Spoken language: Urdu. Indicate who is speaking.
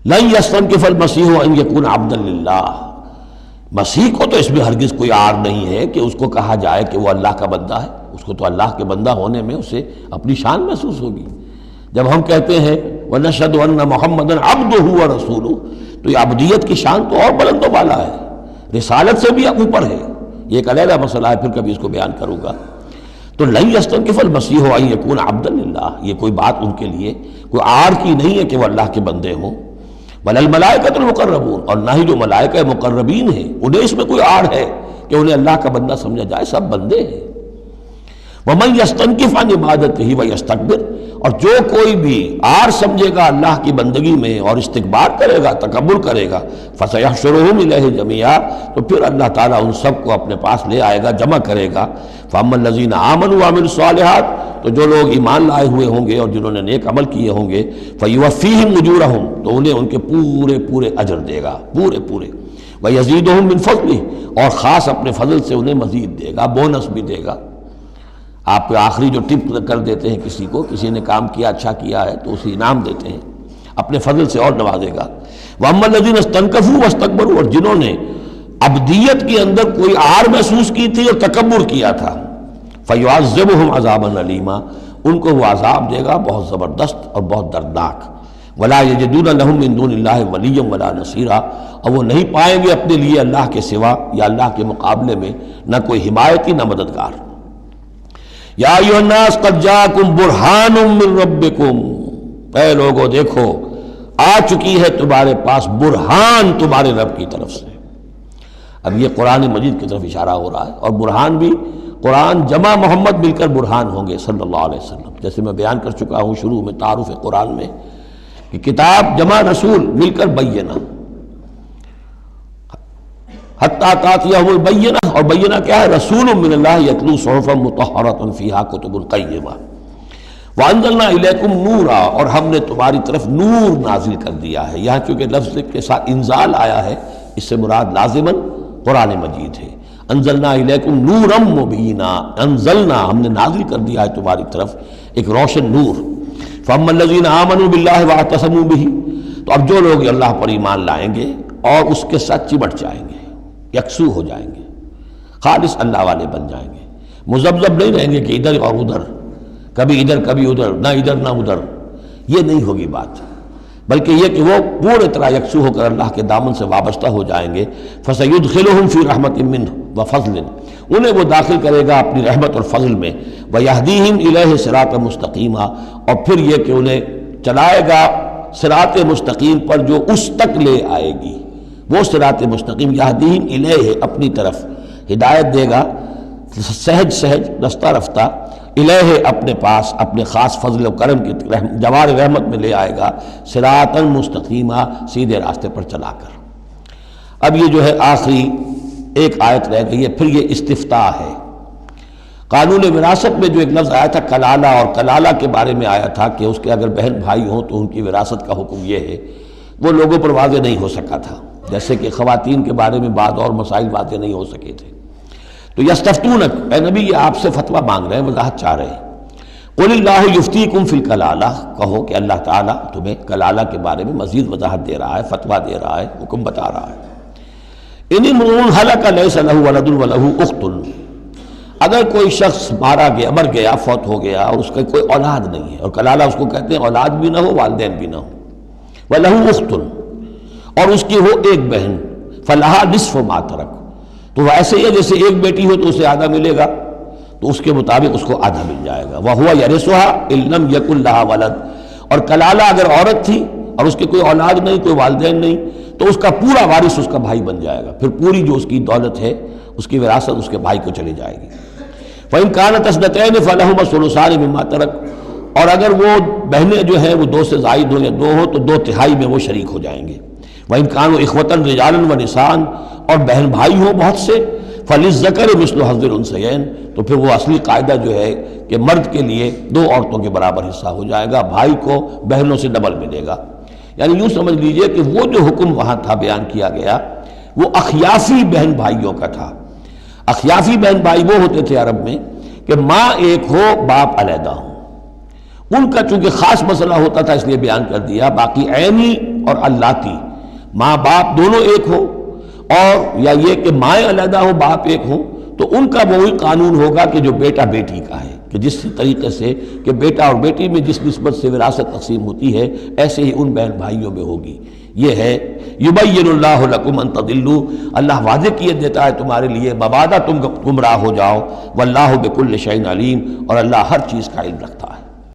Speaker 1: لن یستنکف المسیح ان یکون عبدا للہ، مسیح کو تو اس میں ہرگز کوئی عار نہیں ہے کہ اس کو کہا جائے کہ وہ اللہ کا بندہ ہے، اس کو تو اللہ کے بندہ ہونے میں اسے اپنی شان محسوس ہوگی۔ جب ہم کہتے ہیں وَنَشْهَدُ أَنَّ مُحَمَّدًا عَبْدُهُ وَرَسُولُهُ، تو یہ عبدیت کی شان تو اور بلند و بالا ہے، رسالت سے بھی اوپر ہے، یہ ایک علیحدہ مسئلہ ہے، پھر کبھی اس کو بیان کروں گا۔ تو لن یستنکف المسیح ان یکون عبدا للہ، یہ کوئی بات ان کے لیے کوئی عار کی نہیں ہے کہ وہ اللہ کے بندے ہوں۔ ولا الملائکۃ المقربون، اور نہ ہی جو ملائکہ مقربین ہیں انہیں اس میں کوئی عار ہے کہ انہیں اللہ کا بندہ سمجھا جائے، سب بندے ہیں۔ ومن یستنکف عن عبادتہ ویستکبر، اور جو کوئی بھی عار سمجھے گا اللہ کی بندگی میں اور استکبار کرے گا، تکبر کرے گا، فسیحشرہم الیہ جمیعا، تو پھر اللہ تعالیٰ ان سب کو اپنے پاس لے آئے گا، جمع کرے گا۔ فاما الذین آمنوا وعملوا الصالحات، تو جو لوگ ایمان لائے ہوئے ہوں گے اور جنہوں نے نیک عمل کیے ہوں گے، فیوفیہم اجورہم، تو انہیں ان کے پورے پورے اجر دے گا، پورے پورے۔ ویزیدہم من فضلہ، اور خاص اپنے فضل سے انہیں مزید دے گا، بونس بھی دے گا۔ آپ کو آخری جو ٹپ کر دیتے ہیں کسی کو، کسی نے کام کیا اچھا کیا ہے تو اسے انعام دیتے ہیں، اپنے فضل سے اور نوازے گا۔ وَأَمَّا الَّذِينَ اسْتَنكَفُوا وَاسْتَكْبَرُوا، اور جنہوں نے عبدیت کے اندر کوئی عار محسوس کی تھی اور تکبر کیا تھا، فَيُعَذِّبُهُمْ عَذَابًا أَلِيمًا، ان کو وہ عذاب دے گا بہت زبردست اور بہت دردناک۔ وَلَا يَجِدُونَ لَهُم مِّن دُونِ اللَّهِ وَلِيًّا وَلَا نَصِيرًا، اور وہ نہیں پائیں گے اپنے لیے اللہ کے سوا یا اللہ کے مقابلے میں نہ کوئی حمایتی نہ مددگار۔ یا ایھا الناس قد جاءکم برہان من ربکم، اے لوگو دیکھو آ چکی ہے تمہارے پاس برہان تمہارے رب کی طرف سے۔ اب یہ قرآن مجید کی طرف اشارہ ہو رہا ہے، اور برہان بھی قرآن جمع محمد مل کر برہان ہوں گے صلی اللہ علیہ وسلم، جیسے میں بیان کر چکا ہوں شروع میں تعارف قرآن میں کہ کتاب جمع رسول مل کر بینہ، حتیٰ تاتیہم البینہ، اور بینہ کیا ہے؟ رسول من اللہ یتلو صحفا مطہرۃ فیہا کتب قیمہ۔ وانزلنا الیکم نورا، اور ہم نے تمہاری طرف نور نازل کر دیا ہے۔ یہاں چونکہ لفظ کے ساتھ انزال آیا ہے، اس سے مراد لازماً قرآن مجید ہے۔ انزلنا الیکم نورا مبینا، انزلنا ہم نے نازل کر دیا ہے تمہاری طرف ایک روشن نور۔ فاما الذین آمنوا باللہ واعتصموا بہ، تو اب جو لوگ اللہ پر ایمان لائیں گے اور اس کے ساتھ چمٹ جائیں گے، یکسو ہو جائیں گے، خالص اللہ والے بن جائیں گے، مذبذب نہیں رہیں گے کہ ادھر اور ادھر، کبھی ادھر کبھی ادھر، نہ ادھر نہ ادھر، یہ نہیں ہوگی بات، بلکہ یہ کہ وہ پورے طرح یکسو ہو کر اللہ کے دامن سے وابستہ ہو جائیں گے۔ فَسَيُدْخِلُهُمْ فِي رَحْمَةٍ مِّنْهُ وَفَضْلٍ، انہیں وہ داخل کرے گا اپنی رحمت اور فضل میں۔ وَيَهْدِيهِمْ إِلَيْهِ صِرَاطًا مُسْتَقِيمًا، اور پھر یہ کہ انہیں چلائے گا صراط مستقیم پر جو اس تک لے آئے گی، وہ صراط مستقیم یہدیہم الیہ، اپنی طرف ہدایت دے گا سہج سہج رفتہ رفتہ، الہ اپنے پاس اپنے خاص فضل و کرم کی جوار رحمت میں لے آئے گا، صراطا مستقیما، سیدھے راستے پر چلا کر۔ اب یہ جو ہے آخری ایک آیت رہ گئی ہے، پھر یہ استفتاء ہے۔ قانون وراثت میں جو ایک لفظ آیا تھا کلالہ، اور کلالہ کے بارے میں آیا تھا کہ اس کے اگر بہن بھائی ہوں تو ان کی وراثت کا حکم یہ ہے، وہ لوگوں پر واضح نہیں ہو سکا تھا، جیسے کہ خواتین کے بارے میں بعض اور مسائل واضح نہیں ہو سکے تھے۔ تو یستفتونک، اے نبی یہ آپ سے فتویٰ مانگ رہے ہیں، وضاحت چاہ رہے ہیں۔ قل اللہ یفتیکم فی الکلالہ، کہو کہ اللہ تعالیٰ تمہیں کلالہ کے بارے میں مزید وضاحت دے رہا ہے، فتویٰ دے رہا ہے، حکم بتا رہا ہے۔ ان امرؤ ہلک لیس لہ ولد ولہ اخت، اگر کوئی شخص مر گیا، فوت ہو گیا اور اس کا کوئی اولاد نہیں ہے، اور کلالہ اس کو کہتے ہیں اولاد بھی نہ ہو والدین بھی نہ ہو، ولہ اخت، اور اس کی ہو ایک بہن، فلہا نصف ما ترک، تو وہ ایسے ہی ہے جیسے ایک بیٹی ہو تو اسے آدھا ملے گا، تو اس کے مطابق اس کو آدھا مل جائے گا۔ وَهُوَ يَرِثُهَا إِن لَّمْ يَكُن لَّهَا وَلَدٌ، اور کلالہ اگر عورت تھی اور اس کے کوئی اولاد نہیں، کوئی والدین نہیں، تو اس کا پورا وارث اس کا بھائی بن جائے گا، پھر پوری جو اس کی دولت ہے، اس کی وراثت اس کے بھائی کو چلی جائے گی۔ وَإِن كَانَتْ اثْنَتَيْنِ فَلَهُمَا الثُّلُثَانِ مِمَّا تَرَكَ، اور اگر وہ بہنیں جو ہیں وہ 2 سے زائد ہوں یا 2 ہوں تو 2/3 میں وہ شریک ہو جائیں گے۔ وَإِن كَانُوا إِخْوَةً رِجَالًا وَنِسَاءً، اور بہن بھائی ہوں بہت سے، فَلِلذَّكَرِ مِثْلُ حَظِّ الْأُنثَيَيْنِ، تو پھر وہ اصلی قاعدہ جو ہے کہ مرد کے لیے 2 عورتوں کے برابر حصہ ہو جائے گا، بھائی کو بہنوں سے ڈبل ملے گا۔ یعنی یوں سمجھ لیجئے کہ وہ جو حکم وہاں تھا بیان کیا گیا وہ اخیافی بہن بھائیوں کا تھا۔ اخیافی بہن بھائی وہ ہوتے تھے عرب میں کہ ماں ایک ہو باپ علیحدہ ہو، ان کا چونکہ خاص مسئلہ ہوتا تھا اس لیے بیان کر دیا، باقی عینی اور اللاتی، ماں باپ دونوں ایک ہو، اور یا یہ کہ مائیں علیحدہ ہو باپ ایک ہوں، تو ان کا وہی قانون ہوگا کہ جو بیٹا بیٹی کا ہے، کہ جس طریقے سے کہ بیٹا اور بیٹی میں جس نسبت سے وراثت تقسیم ہوتی ہے ایسے ہی ان بہن بھائیوں میں ہوگی۔ یہ ہے یبین اللہ لکم ان تضلوا، اللہ واضح کیے دیتا ہے تمہارے لیے مبادا تم گمراہ ہو جاؤ، واللہ بکل شیء علیم، اور اللہ ہر چیز کا علم رکھتا ہے۔